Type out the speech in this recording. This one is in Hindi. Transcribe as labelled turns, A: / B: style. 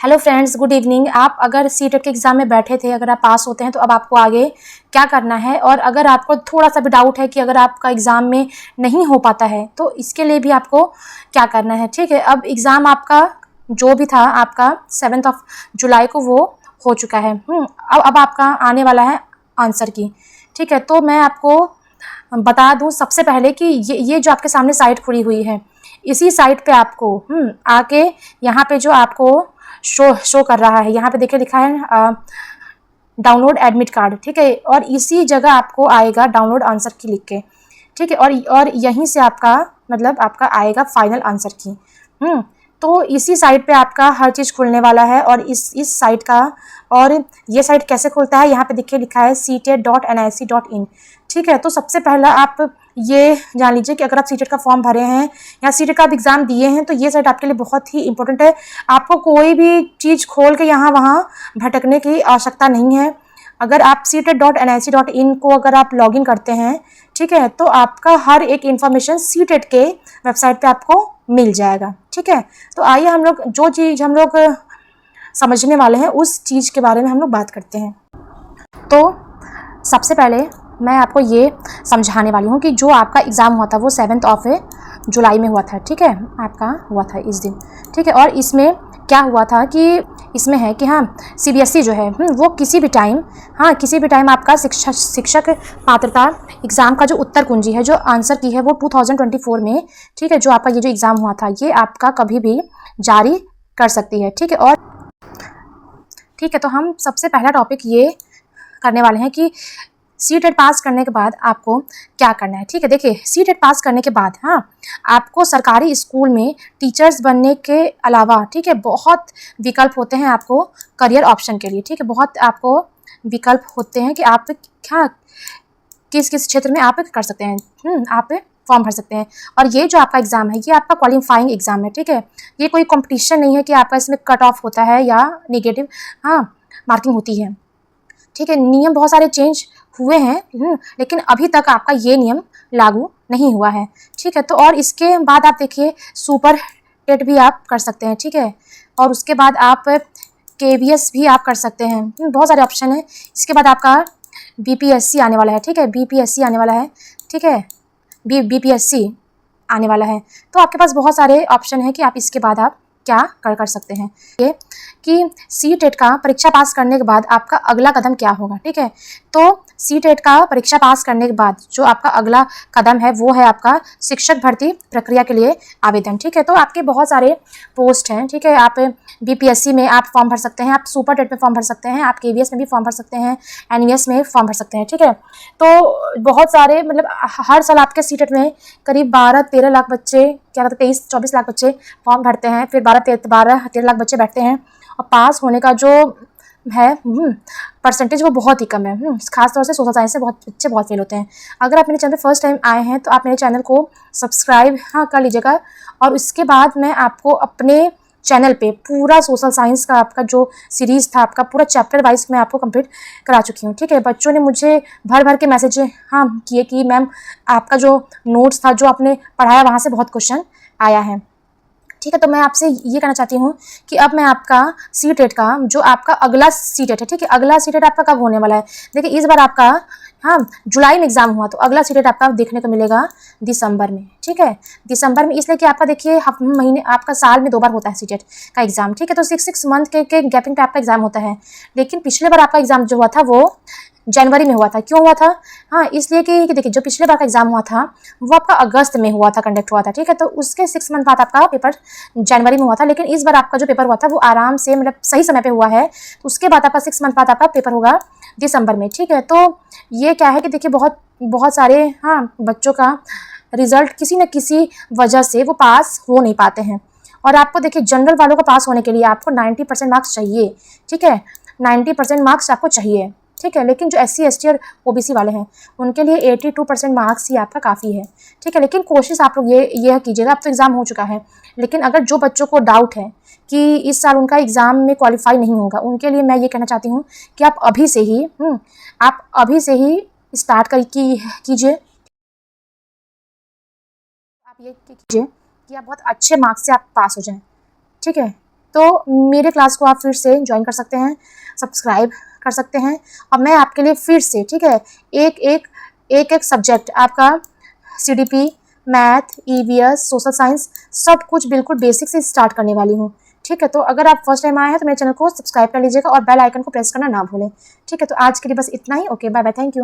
A: Hello friends, good evening. आप अगर सीटेट के एग्ज़ाम में बैठे थे, अगर आप पास होते हैं तो अब आपको आगे क्या करना है, और अगर आपको थोड़ा सा भी डाउट है कि अगर आपका एग्ज़ाम में नहीं हो पाता है तो इसके लिए भी आपको क्या करना है। ठीक है, अब एग्ज़ाम आपका जो भी था आपका 7 जुलाई को वो हो चुका है। अब आपका आने वाला है आंसर की। ठीक है, तो मैं आपको बता दूं सबसे पहले कि ये जो आपके सामने साइट खुली हुई है, इसी साइट पे आपको आके यहाँ पे जो आपको शो कर रहा है, यहाँ पे देखिए लिखा है डाउनलोड एडमिट कार्ड। ठीक है, और इसी जगह आपको आएगा डाउनलोड आंसर की लिख के। ठीक है, और यहीं से आपका मतलब आपका आएगा फाइनल आंसर की। तो इसी साइट पे आपका हर चीज़ खुलने वाला है। और इस साइट का, और ये साइट कैसे खुलता है, यहाँ पे देखिए लिखा है ctet.nic.in। ठीक है, तो सबसे पहला आप ये जान लीजिए कि अगर आप सीटेट का फॉर्म भरे हैं या सीटेट का आप एग्ज़ाम दिए हैं तो ये साइट आपके लिए बहुत ही इंपॉर्टेंट है। आपको कोई भी चीज़ खोल के यहाँ वहाँ भटकने की आवश्यकता नहीं है। अगर आप ctet.nic.in को अगर आप लॉगिन करते हैं, ठीक है, तो आपका हर एक इन्फॉर्मेशन सीटेट के वेबसाइट पे आपको मिल जाएगा। ठीक है, तो आइए हम लोग जो चीज़ हम लोग समझने वाले हैं उस चीज़ के बारे में हम लोग बात करते हैं। तो सबसे पहले मैं आपको ये समझाने वाली हूँ कि जो आपका एग्ज़ाम हुआ था वो 7 जुलाई में हुआ था। ठीक है, आपका हुआ था इस दिन। ठीक है, और इसमें क्या हुआ था कि इसमें है कि हाँ, सीबीएसई जो है वो किसी भी टाइम आपका शिक्षक पात्रता एग्ज़ाम का जो उत्तर कुंजी है, जो आंसर की है, वो 2024 में, ठीक है, जो आपका ये जो एग्ज़ाम हुआ था ये आपका कभी भी जारी कर सकती है। ठीक है, और ठीक है, तो हम सबसे पहला टॉपिक ये करने वाले हैं कि सीटेट पास करने के बाद आपको क्या करना है। ठीक है, देखिए सीटेट पास करने के बाद आपको सरकारी स्कूल में टीचर्स बनने के अलावा, ठीक है, बहुत विकल्प होते हैं आपको करियर ऑप्शन के लिए। ठीक है, बहुत आपको विकल्प होते हैं कि आप किस किस क्षेत्र में आप कर सकते हैं, आप फॉर्म भर सकते हैं। और ये जो आपका एग्ज़ाम है ये आपका क्वालिफाइंग एग्ज़ाम है। ठीक है, ये कोई कंपटीशन नहीं है कि आपका इसमें कट ऑफ होता है या नेगेटिव मार्किंग होती है। ठीक है, नियम बहुत सारे चेंज हुए हैं, लेकिन अभी तक आपका ये नियम लागू नहीं हुआ है। ठीक है, तो और इसके बाद आप देखिए सुपर टेट भी आप कर सकते हैं। ठीक है, और उसके बाद आप केवीएस भी आप कर सकते हैं। बहुत सारे ऑप्शन है। इसके बाद आपका बीपीएससी आने वाला है। ठीक है, बीपीएससी आने वाला है। ठीक है, बीपीएससी आने वाला है। तो आपके पास बहुत सारे ऑप्शन है कि आप इसके बाद आप क्या कर सकते हैं। ये कि सीटेट का परीक्षा पास करने के बाद आपका अगला कदम क्या होगा। ठीक है, तो सीटेट का परीक्षा पास करने के बाद जो आपका अगला कदम है वो है आपका शिक्षक भर्ती प्रक्रिया के लिए आवेदन। ठीक है, तो आपके बहुत सारे पोस्ट हैं। ठीक है, आप बीपीएससी में आप फॉर्म भर सकते हैं, आप सुपर टेट में फॉर्म भर सकते हैं, आप केवीएस में भी फॉर्म भर सकते हैं, एनईएस में फॉर्म भर सकते हैं। ठीक है, तो बहुत सारे मतलब हर साल आपके सीटेट में करीब 12-13 लाख बच्चे, क्या कहते हैं, 23-24 लाख बच्चे फॉर्म भरते हैं, फिर 12-13 लाख बच्चे बैठते हैं, और पास होने का जो है परसेंटेज वो बहुत ही कम है। खासतौर से सोशल साइंस से बहुत बच्चे बहुत फेल होते हैं। अगर आप मेरे चैनल पे फर्स्ट टाइम आए हैं तो आप मेरे चैनल को सब्सक्राइब कर लीजिएगा। और उसके बाद मैं आपको अपने चैनल पे पूरा सोशल साइंस का आपका जो सीरीज़ था, आपका पूरा चैप्टर वाइज मैं आपको कंप्लीट करा चुकी हूँ। ठीक है, बच्चों ने मुझे भर भर के मैसेज किए कि मैम आपका जो नोट्स था, जो आपने पढ़ाया, वहाँ से बहुत क्वेश्चन आया है। ठीक है, तो मैं आपसे ये कहना चाहती हूँ कि अब मैं आपका सीटेट का जो आपका अगला सीटेट है, ठीक है, अगला सीटेट आपका कब होने वाला है। देखिए इस बार आपका जुलाई में एग्जाम हुआ, तो अगला सीटेट आपका देखने को मिलेगा दिसंबर में। ठीक है, दिसंबर में, इसलिए कि आपका देखिए महीने, आपका साल में 2 बार होता है सीटेट का एग्जाम। ठीक है, तो 6 मंथ के गैपिंग पे आपका एग्जाम होता है। लेकिन पिछले बार आपका एग्जाम जो हुआ था वो जनवरी में हुआ था। क्यों हुआ था? इसलिए कि देखिए जो पिछले बार का एग्जाम हुआ था वो आपका अगस्त में हुआ था, कंडक्ट हुआ था। ठीक है, तो उसके 6 मंथ बाद आपका पेपर जनवरी में हुआ था। लेकिन इस बार आपका जो पेपर हुआ था वो आराम से मतलब सही समय पे हुआ है। तो उसके बाद आपका 6 मंथ बाद आपका पेपर होगा दिसंबर में। ठीक है, तो ये क्या है कि देखिए बहुत सारे बच्चों का रिजल्ट किसी न किसी वजह से वो पास हो नहीं पाते हैं। और आपको देखिए जनरल वालों को पास होने के लिए आपको 90% मार्क्स चाहिए। ठीक है, 90% मार्क्स आपको चाहिए। ठीक है, लेकिन जो SC ST और OBC वाले हैं उनके लिए 82% मार्क्स ही आपका काफ़ी है। ठीक है, लेकिन कोशिश आप लोग ये कीजिएगा। अब तो एग्ज़ाम हो चुका है, लेकिन अगर जो बच्चों को डाउट है कि इस साल उनका एग्ज़ाम में क्वालिफाई नहीं होगा, उनके लिए मैं ये कहना चाहती हूँ कि आप अभी से ही स्टार्ट कीजिए। आप ये कीजिए कि आप बहुत अच्छे मार्क्स से आप पास हो जाएं। ठीक है, तो मेरे क्लास को आप फिर से ज्वाइन कर सकते हैं, सब्सक्राइब कर सकते हैं। और मैं आपके लिए फिर से, ठीक है, एक सब्जेक्ट आपका CDP, math, EVS, social science, सब कुछ बिल्कुल बेसिक से स्टार्ट करने वाली हूँ। ठीक है, तो अगर आप फर्स्ट टाइम आए हैं तो मेरे चैनल को सब्सक्राइब कर लीजिएगा और बेल आइकन को प्रेस करना ना भूलें। ठीक है, तो आज के लिए बस इतना ही। Okay, bye bye, thank you.